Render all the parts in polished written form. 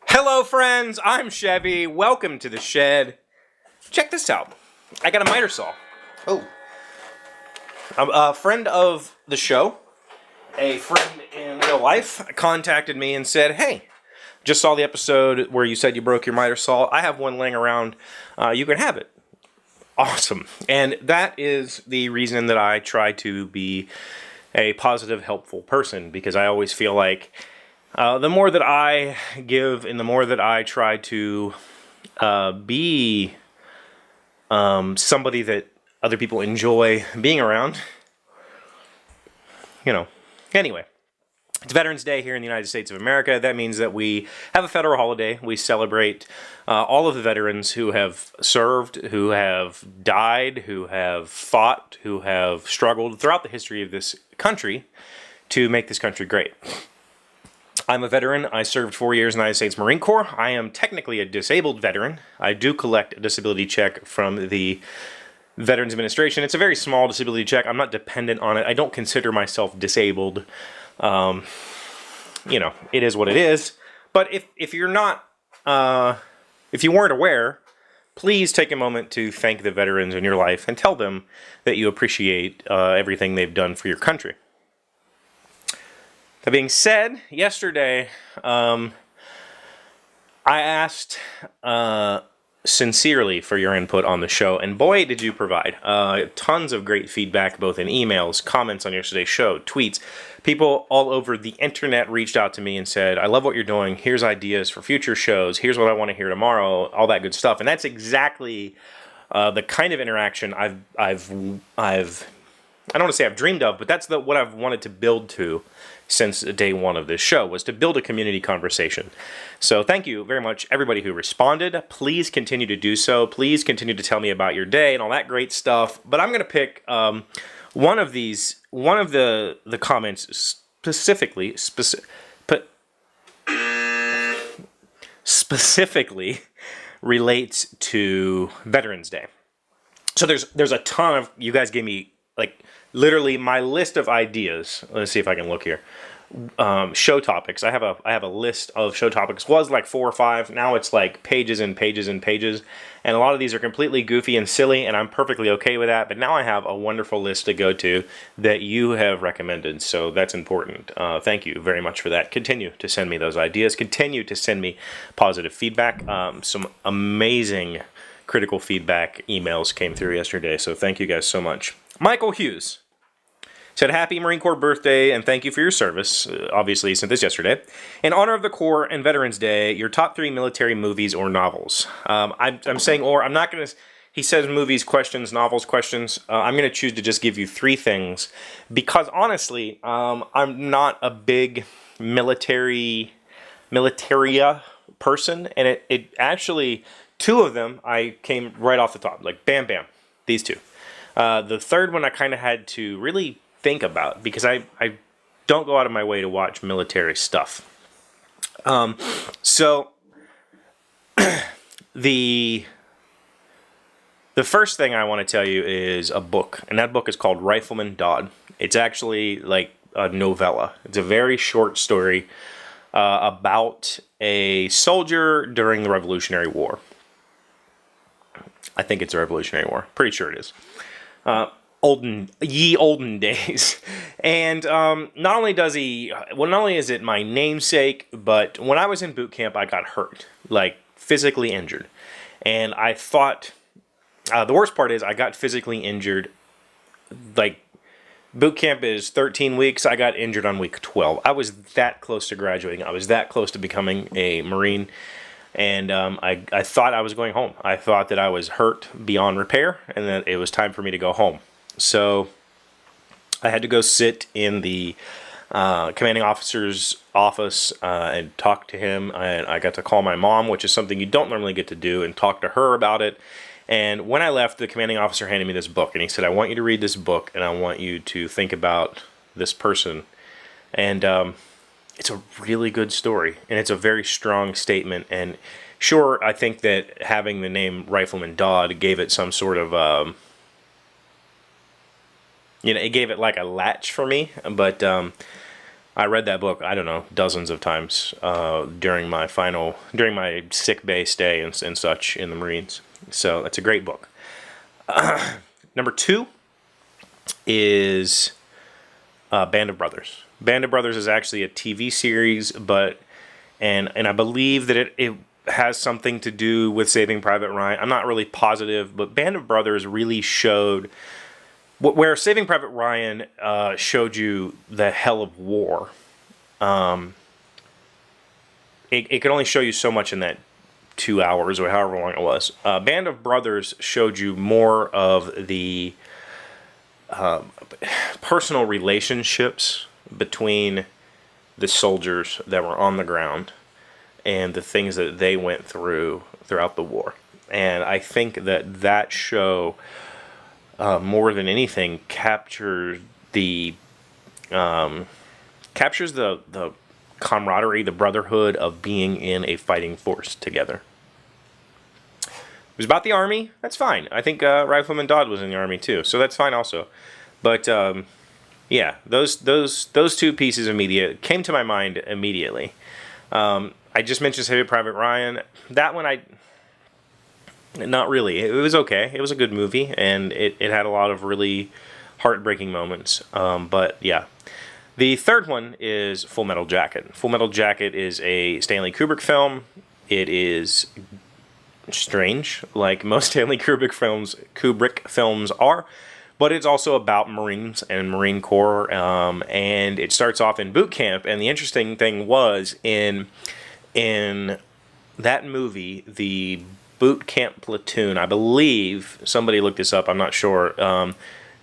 Hello friends, I'm Chevee. Welcome to the shed. Check this out. I got a miter saw. Oh. A friend of the show, a friend in real life, contacted me and said, hey, just saw the episode where you said you broke your miter saw. I have one laying around. You can have it. Awesome. And that is the reason that I try to be a positive, helpful person, because I always feel like the more that I give and the more that I try to be somebody that other people enjoy being around, you know. Anyway, it's Veterans Day here in the United States of America. That means that we have a federal holiday. We celebrate all of the veterans who have served, who have died, who have fought, who have struggled throughout the history of this country to make this country great. I'm a veteran. I served 4 years in the United States Marine Corps. I am technically a disabled veteran. I do collect a disability check from the Veterans Administration. It's a very small disability check. I'm not dependent on it. I don't consider myself disabled. You know, it is what it is. But if you're not, if you weren't aware, please take a moment to thank the veterans in your life and tell them that you appreciate everything they've done for your country. That being said, yesterday, I asked sincerely for your input on the show, and boy, did you provide. Tons of great feedback, both in emails, comments on yesterday's show, tweets. People all over the internet reached out to me and said, I love what you're doing. Here's ideas for future shows. Here's what I want to hear tomorrow, all that good stuff. And that's exactly the kind of interaction I've I don't want to say I've dreamed of, but that's what I've wanted to build to since day one of this show, was to build a community conversation. So thank you very much, everybody who responded. Please continue to do so. Please continue to tell me about your day and all that great stuff. But I'm going to pick one of the comments specifically relates to Veterans Day. So there's a ton of, you guys gave me like literally my list of ideas. Let's see if I can look here. Show topics. I have a list of show topics. Was like 4 or 5. Now it's like pages and pages and pages. And a lot of these are completely goofy and silly, and I'm perfectly okay with that. But now I have a wonderful list to go to that you have recommended. So that's important. Thank you very much for that. Continue to send me those ideas. Continue to send me positive feedback. Some amazing critical feedback emails came through yesterday. So thank you guys so much. Michael Hughes said, happy Marine Corps birthday and thank you for your service. Obviously, he sent this yesterday. In honor of the Corps and Veterans Day, your top 3 military movies or novels. I'm saying or. I'm not going to... He says movies, questions, novels, questions. I'm going to choose to just give you 3 things. Because honestly, I'm not a big militaria person. And it actually, 2 of them, I came right off the top. Like, bam, bam. These 2. The third one I kind of had to really think about, because I don't go out of my way to watch military stuff. So the first thing I want to tell you is a book, and that book is called Rifleman Dodd. It's actually like a novella. It's a very short story about a soldier during the Revolutionary War. I think it's the Revolutionary War. Pretty sure it is. Olden days. And not only is it my namesake, but when I was in boot camp, I got hurt, like physically injured. And I thought, the worst part is I got physically injured, like boot camp is 13 weeks. I got injured on week 12. I was that close to graduating. I was that close to becoming a Marine. And I thought I was going home. I thought that I was hurt beyond repair and that it was time for me to go home. So I had to go sit in the commanding officer's office and talk to him. And I got to call my mom, which is something you don't normally get to do, and talk to her about it. And when I left, the commanding officer handed me this book. And he said, I want you to read this book, and I want you to think about this person. And it's a really good story, and it's a very strong statement. And sure, I think that having the name Rifleman Dodd gave it some sort of it gave it like a latch for me. But I read that book, I don't know, dozens of times during my sick bay stay and such in the Marines. So that's a great book. Number 2 is Band of Brothers. Band of Brothers is actually a TV series, and I believe that it has something to do with Saving Private Ryan. I'm not really positive, but Band of Brothers really showed where Saving Private Ryan showed you the hell of war. It could only show you so much in that 2 hours or however long it was. Band of Brothers showed you more of the personal relationships between the soldiers that were on the ground and the things that they went through throughout the war. And I think that show, more than anything, captures the camaraderie, the brotherhood of being in a fighting force together. It was about the Army. That's fine. I think Rifleman Dodd was in the Army too, so that's fine also. But yeah, those 2 pieces of media came to my mind immediately. I just mentioned Saving Private Ryan. That one, not really. It was okay. It was a good movie, and it had a lot of really heartbreaking moments. But yeah. The third one is Full Metal Jacket. Full Metal Jacket is a Stanley Kubrick film. It is strange, like most Stanley Kubrick films are, but it's also about Marines and Marine Corps, and it starts off in boot camp. And the interesting thing was in that movie, the boot camp platoon, I believe, somebody looked this up, I'm not sure,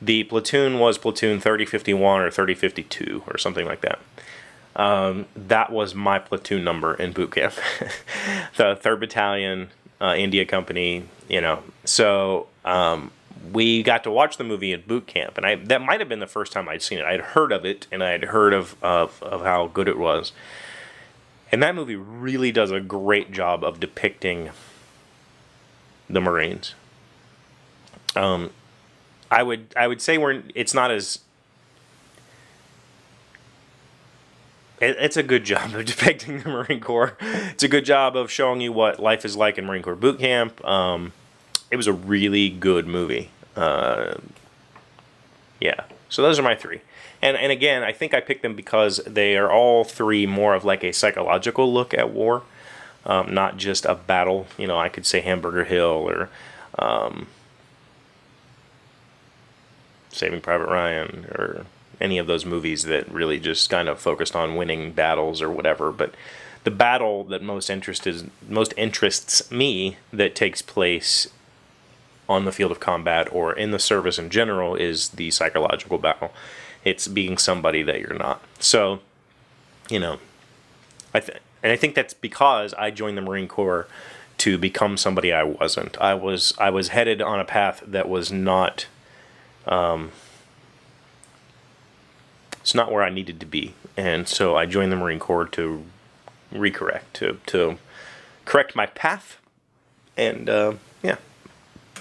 the platoon was platoon 3051 or 3052 or something like that. That was my platoon number in boot camp. The 3rd Battalion, India Company, So we got to watch the movie at boot camp, and that might have been the first time I'd seen it. I'd heard of it, and I'd heard of how good it was. And that movie really does a great job of depicting the Marines. I would say it's not as... It's a good job of depicting the Marine Corps. It's a good job of showing you what life is like in Marine Corps boot camp. It was a really good movie. Yeah. So those are my 3. And again, I think I picked them because they are all 3 more of like a psychological look at war. Not just a battle. I could say Hamburger Hill or Saving Private Ryan or any of those movies that really just kind of focused on winning battles or whatever. But the battle that most interests me that takes place on the field of combat or in the service in general is the psychological battle. It's being somebody that you're not. So, and I think that's because I joined the Marine Corps to become somebody I wasn't. I was headed on a path that was not... it's not where I needed to be, and so I joined the Marine Corps to to correct my path, and yeah.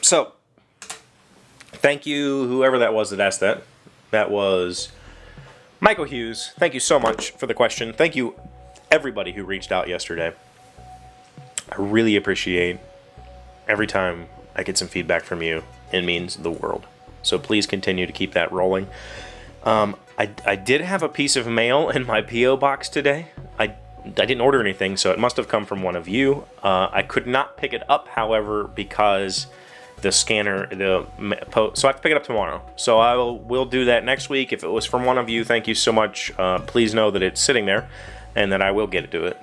So, thank you, whoever that was that asked that. That was Michael Hughes. Thank you so much for the question. Thank you, everybody who reached out yesterday. I really appreciate every time I get some feedback from you. It means the world. So please continue to keep that rolling. I did have a piece of mail in my P.O. box today. I didn't order anything, so it must have come from one of you. I could not pick it up, however, because the scanner, so I have to pick it up tomorrow. So we'll do that next week. If it was from one of you, thank you so much. Please know that it's sitting there and that I will get to it.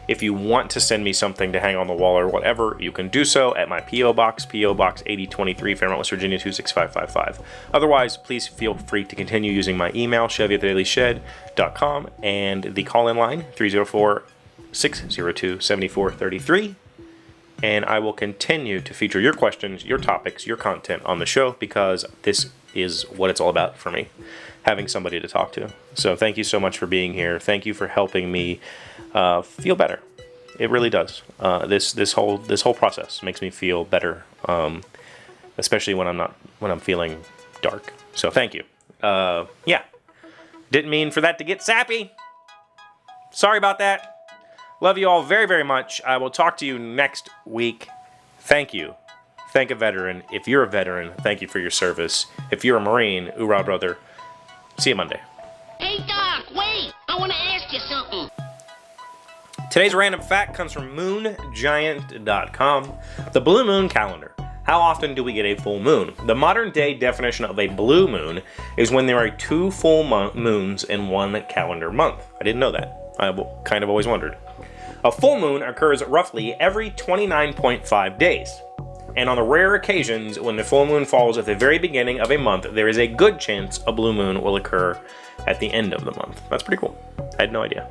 If you want to send me something to hang on the wall or whatever, you can do so at my P.O. Box, P.O. Box 8023, Fairmont, West Virginia 26555. Otherwise, please feel free to continue using my email, chevee@thedailyshed.com, and the call-in line, 304-602-7433. And I will continue to feature your questions, your topics, your content on the show, because this is what it's all about for me, having somebody to talk to. So thank you so much for being here. Thank you for helping me feel better. It really does. This whole process makes me feel better, especially when I'm feeling dark. So thank you. Yeah. Didn't mean for that to get sappy. Sorry about that. Love you all very, very much. I will talk to you next week. Thank you. Thank a veteran. If you're a veteran, thank you for your service. If you're a Marine, hoorah, brother. See you Monday. Hey, Doc, wait! I want to ask you something. Today's random fact comes from moongiant.com. The blue moon calendar. How often do we get a full moon? The modern day definition of a blue moon is when there are 2 full moons in one calendar month. I didn't know that. I kind of always wondered. A full moon occurs roughly every 29.5 days. And on the rare occasions when the full moon falls at the very beginning of a month, there is a good chance a blue moon will occur at the end of the month. That's pretty cool. I had no idea.